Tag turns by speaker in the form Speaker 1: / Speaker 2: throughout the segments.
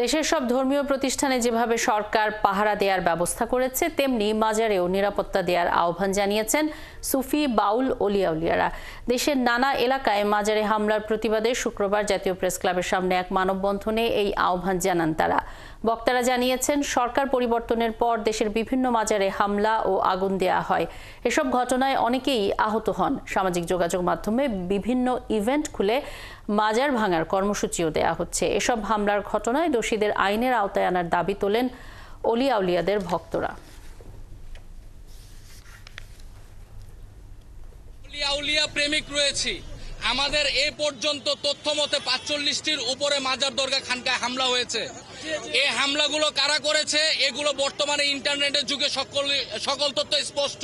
Speaker 1: দেশের সব ধর্মীয় প্রতিষ্ঠানে যেভাবে সরকার পাহারা দেওয়ার ব্যবস্থা করেছে, তেমনি মাজারেও নিরাপত্তা দেওয়ার আহ্বান জানিয়েছেন সুফি বাউল অলিয়া-উলিয়ারা। দেশের নানা এলাকায় মাজারে হামলার প্রতিবাদে শুক্রবার জাতীয় প্রেস ক্লাবের সামনে এক মানববন্ধনে এই আহ্বান জানান তারা। বক্তারা জানিয়েছেন, সরকার পরিবর্তনের পর দেশের বিভিন্ন মাজারে হামলা ও আগুন দেওয়া হয়। এসব ঘটনায় অনেকেই আহত হন। সামাজিক যোগাযোগ মাধ্যমে বিভিন্ন ইভেন্ট খুলে মাজার ভাঙার কর্মসূচিও দেওয়া হচ্ছে। এসব হামলার ঘটনায় দোষীদের আইনের আওতায় আনার দাবি তোলেন অলিয়া-উলিয়াদের ভক্তরা।
Speaker 2: অলিয়া প্রেমিক রয়েছি। আমাদের এ পর্যন্ত তথ্য মতে ৪৫টির উপরে মাজার দরগা খানকায় হামলা হয়েছে। এই হামলাগুলো কারা করেছে এগুলো বর্তমানে ইন্টারনেটের যুগে সকল তথ্য স্পষ্ট।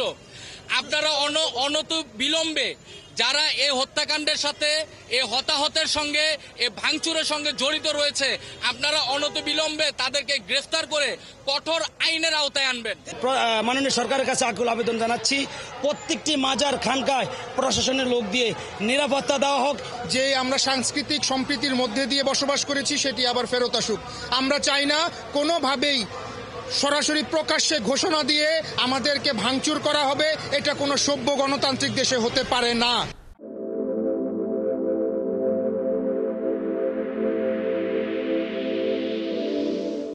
Speaker 2: আপনারা অনত বিলম্বে যারা এই হত্যাকাণ্ডের সাথে এই হতাহতের সঙ্গে এই ভাঙচুরের সঙ্গে জড়িত রয়েছে, আপনারা অনত বিলম্বে তাদেরকে গ্রেফতার করে কঠোর আইনের আওতায় আনবেন।
Speaker 3: মাননীয় সরকারের কাছে আকুল আবেদন জানাচ্ছি, প্রত্যেকটি মাজার খানকায় প্রশাসনের লোক দিয়ে নিরাপত্তা দেওয়া হোক।
Speaker 4: যে আমরা সাংস্কৃতিক সম্প্রীতির মধ্যে দিয়ে বসবাস করেছি সেটি আবার ফেরত আসুক। আমরা চাই না কোনোভাবেই সরাসরি প্রকাশ্যে ঘোষণা দিয়ে আমাদেরকে ভাঙচুর করা হবে। এটা কোনো সভ্য গণতান্ত্রিক দেশে হতে পারে না।